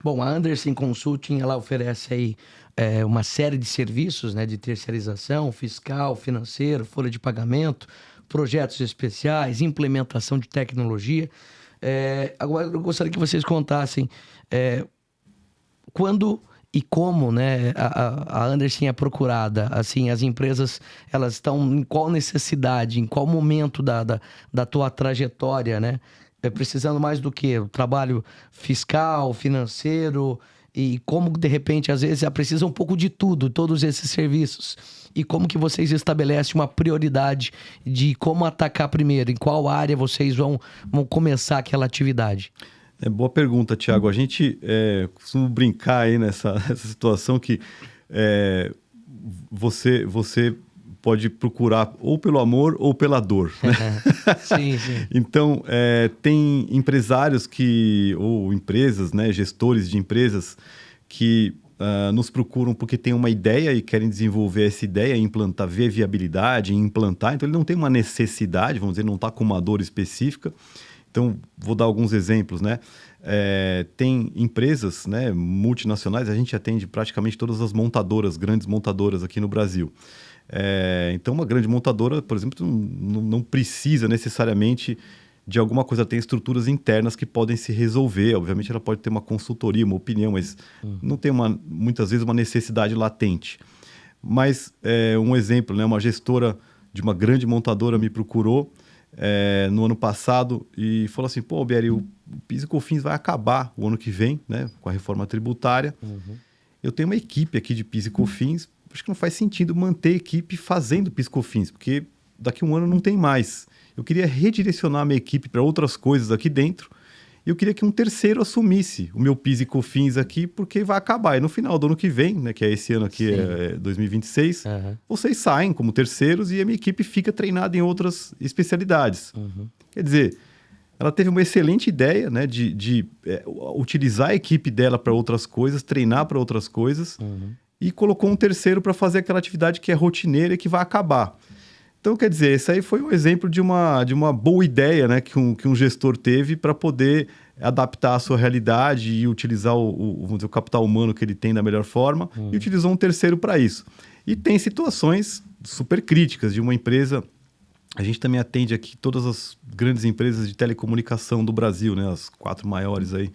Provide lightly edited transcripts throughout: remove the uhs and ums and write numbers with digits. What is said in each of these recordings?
Bom, a Anderson Consulting, ela oferece aí uma série de serviços, né, de terceirização, fiscal, financeiro, folha de pagamento, projetos especiais, implementação de tecnologia. Agora, eu gostaria que vocês contassem quando e como, né, a Anderson é procurada. Assim, as empresas, elas estão em qual necessidade, em qual momento da tua trajetória, né? Precisando mais do quê? O trabalho fiscal, financeiro, e como, de repente, às vezes, ela precisa um pouco de tudo, todos esses serviços. E como que vocês estabelecem uma prioridade de como atacar primeiro, em qual área vocês vão começar aquela atividade? Boa pergunta, Thiago. A gente costuma brincar aí nessa situação que você pode procurar ou pelo amor ou pela dor, né? Sim, sim. Então, tem empresários ou empresas, né, gestores de empresas que nos procuram porque tem uma ideia e querem desenvolver essa ideia, implantar, ver viabilidade, implantar. Então, ele não tem uma necessidade, vamos dizer, não está com uma dor específica. Então, vou dar alguns exemplos, né? Tem empresas, né, multinacionais, a gente atende praticamente todas as montadoras, grandes montadoras aqui no Brasil. Então, uma grande montadora, por exemplo, não precisa necessariamente de alguma coisa, tem estruturas internas que podem se resolver. Obviamente, ela pode ter uma consultoria, uma opinião, mas não tem, muitas vezes, uma necessidade latente. Mas, um exemplo, né, uma gestora de uma grande montadora me procurou no ano passado e falou assim, pô, Bieri, o PIS e COFINS vai acabar o ano que vem, né, com a reforma tributária. Eu tenho uma equipe aqui de PIS e COFINS, acho que não faz sentido manter a equipe fazendo PIS e COFINS, porque daqui a um ano não tem mais. Eu queria redirecionar a minha equipe para outras coisas aqui dentro. Eu queria que um terceiro assumisse o meu PIS e COFINS aqui, porque vai acabar. E no final do ano que vem, né, que é esse ano aqui, 2026, vocês saem como terceiros e a minha equipe fica treinada em outras especialidades. Quer dizer, ela teve uma excelente ideia, né, de utilizar a equipe dela para outras coisas, treinar para outras coisas, e colocou um terceiro para fazer aquela atividade que é rotineira e que vai acabar. Então, quer dizer, esse aí foi um exemplo de uma boa ideia, né, que um gestor teve para poder adaptar a sua realidade e utilizar vamos dizer, o capital humano que ele tem da melhor forma, e utilizou um terceiro para isso. E tem situações super críticas de uma empresa. A gente também atende aqui todas as grandes empresas de telecomunicação do Brasil, né, as 4 maiores aí.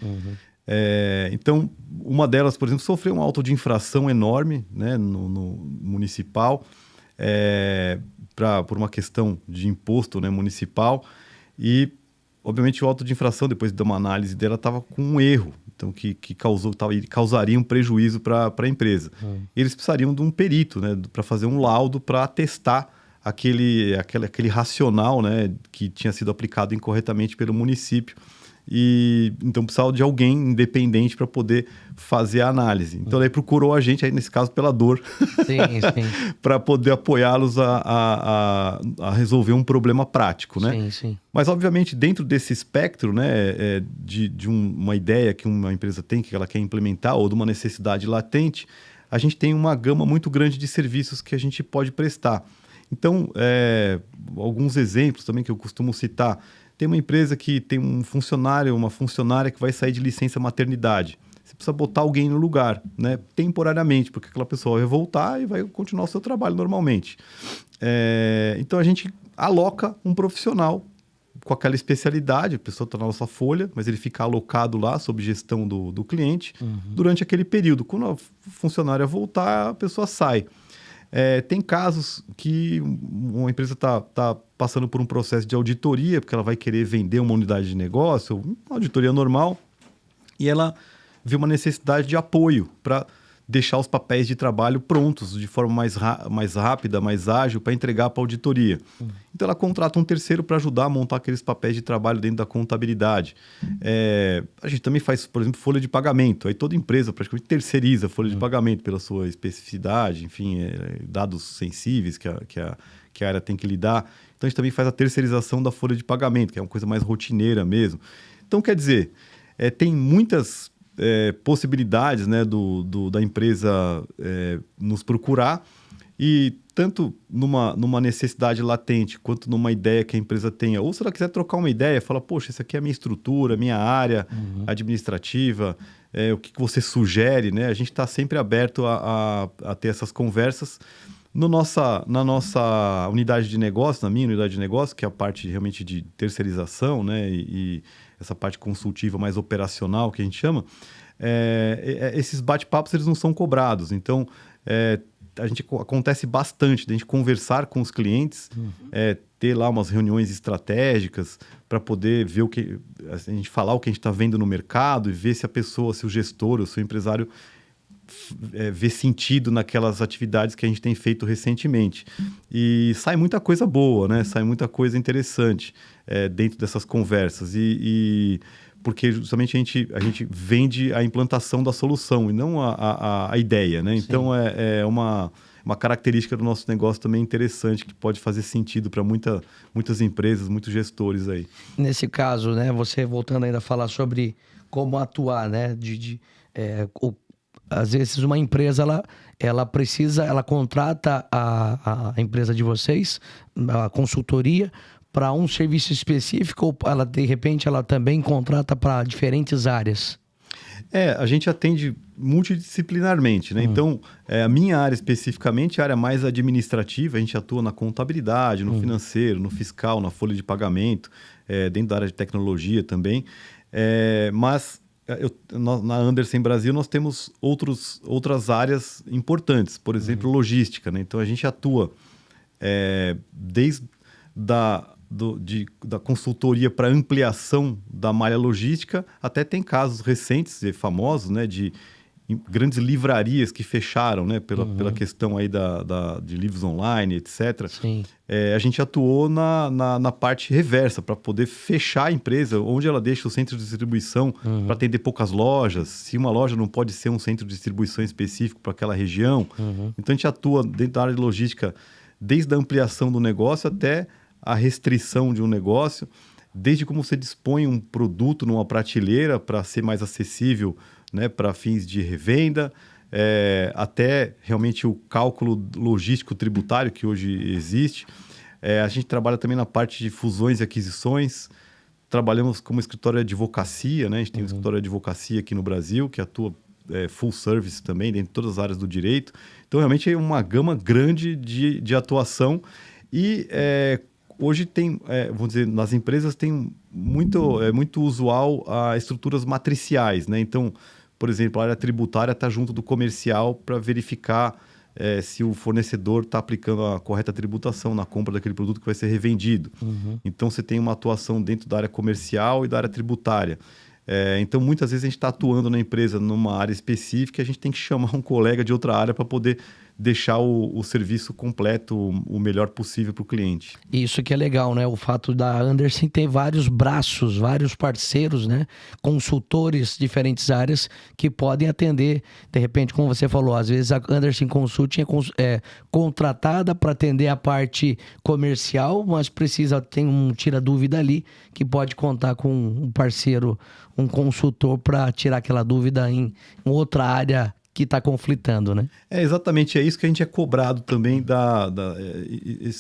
Então, uma delas, por exemplo, sofreu um auto de infração enorme, né, no municipal, por uma questão de imposto, né, municipal, e obviamente o auto de infração, depois de uma análise dela, estava com um erro, então que causaria um prejuízo para a empresa. Eles precisariam de um perito, né, para fazer um laudo para atestar aquele racional, né, que tinha sido aplicado incorretamente pelo município. E então precisava de alguém independente para poder fazer a análise. Então daí procurou a gente, aí nesse caso pela dor, para poder apoiá-los a resolver um problema prático, né? Sim, sim. Mas obviamente dentro desse espectro, né, de uma ideia que uma empresa tem, que ela quer implementar, ou de uma necessidade latente, a gente tem uma gama muito grande de serviços que a gente pode prestar. Então, alguns exemplos também que eu costumo citar. Tem uma empresa que tem um funcionário, uma funcionária que vai sair de licença maternidade. Você precisa botar alguém no lugar, né, temporariamente, porque aquela pessoa vai voltar e vai continuar o seu trabalho normalmente. Então, a gente aloca um profissional com aquela especialidade, a pessoa está na nossa folha, mas ele fica alocado lá sob gestão do cliente durante aquele período. Quando a funcionária voltar, a pessoa sai. Tem casos que uma empresa está passando por um processo de auditoria, porque ela vai querer vender uma unidade de negócio, uma auditoria normal, e ela vê uma necessidade de apoio para deixar os papéis de trabalho prontos de forma mais rápida, mais ágil, para entregar para a auditoria. Então, ela contrata um terceiro para ajudar a montar aqueles papéis de trabalho dentro da contabilidade. A gente também faz, por exemplo, folha de pagamento. Aí toda empresa praticamente terceiriza a folha de pagamento pela sua especificidade, enfim, dados sensíveis que a área tem que lidar. Então, a gente também faz a terceirização da folha de pagamento, que é uma coisa mais rotineira mesmo. Então, quer dizer, tem muitas possibilidades, né, da empresa nos procurar, e tanto numa necessidade latente, quanto numa ideia que a empresa tenha, ou se ela quiser trocar uma ideia, fala, poxa, essa aqui é a minha estrutura, minha área administrativa, o que você sugere, né? A gente está sempre aberto a ter essas conversas. Na nossa unidade de negócio, na minha unidade de negócio, que é a parte realmente de terceirização, né? E essa parte consultiva mais operacional que a gente chama, esses bate-papos eles não são cobrados. Então, acontece bastante de a gente conversar com os clientes, ter lá umas reuniões estratégicas para poder ver a gente falar o que a gente está vendo no mercado e ver se a pessoa, se o gestor, ou se o empresário vê sentido naquelas atividades que a gente tem feito recentemente. E sai muita coisa boa, né? Sai muita coisa interessante dentro dessas conversas. Porque justamente a gente vende a implantação da solução e não a ideia, né? Sim. Então, é uma característica do nosso negócio também interessante, que pode fazer sentido para muitas empresas, muitos gestores aí. Nesse caso, né? Você voltando ainda a falar sobre como atuar, né? Às vezes uma empresa, ela contrata a empresa de vocês, a consultoria, para um serviço específico, ou de repente ela também contrata para diferentes áreas? A gente atende multidisciplinarmente, né? Então, a minha área especificamente é a área mais administrativa, a gente atua na contabilidade, no financeiro, no fiscal, na folha de pagamento, dentro da área de tecnologia também. Mas na Andersen Brasil nós temos outras áreas importantes, por exemplo, logística, né? Então, a gente atua desde da consultoria para ampliação da malha logística, até tem casos recentes e famosos, né, de grandes livrarias que fecharam, né, pela questão aí de livros online, etc. Sim. A gente atuou na parte reversa, para poder fechar a empresa, onde ela deixa o centro de distribuição para atender poucas lojas, se uma loja não pode ser um centro de distribuição específico para aquela região. Então, a gente atua dentro da área de logística desde a ampliação do negócio até a restrição de um negócio, desde como você dispõe um produto numa prateleira para ser mais acessível, né, para fins de revenda, até realmente o cálculo logístico tributário que hoje existe. A gente trabalha também na parte de fusões e aquisições, trabalhamos como escritório de advocacia, né? A gente tem um escritório de advocacia aqui no Brasil, que atua full service também, dentro de todas as áreas do direito. Então, realmente é uma gama grande de atuação e hoje tem, vamos dizer, nas empresas tem muito usual estruturas matriciais, né? Então, por exemplo, a área tributária está junto do comercial para verificar se o fornecedor está aplicando a correta tributação na compra daquele produto que vai ser revendido. Então, você tem uma atuação dentro da área comercial e da área tributária. Então, muitas vezes a gente está atuando na empresa numa área específica e a gente tem que chamar um colega de outra área para poder deixar o serviço completo o melhor possível para o cliente. Isso que é legal, né? O fato da Andersen ter vários braços, vários parceiros, né? Consultores de diferentes áreas que podem atender. De repente, como você falou, às vezes a Andersen Consulting é contratada para atender a parte comercial, mas tem um tira-dúvida ali que pode contar com um parceiro, um consultor para tirar aquela dúvida em outra área que está conflitando, né? Exatamente, é isso que a gente é cobrado também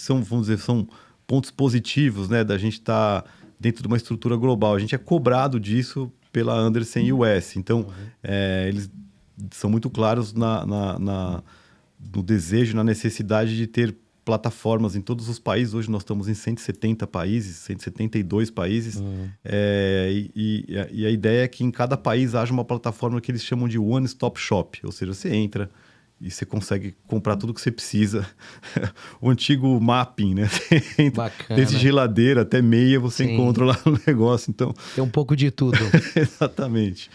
vamos dizer, são pontos positivos, né, da gente estar dentro de uma estrutura global. A gente é cobrado disso pela Andersen US. Então, eles são muito claros no desejo, na necessidade de ter plataformas em todos os países. Hoje nós estamos em 170 países, 172 países. E a ideia é que em cada país haja uma plataforma que eles chamam de One Stop Shop. Ou seja, você entra e você consegue comprar tudo que você precisa. O antigo mapping, né? Bacana. Desde geladeira até meia você encontra lá no negócio. Então, tem um pouco de tudo. Exatamente.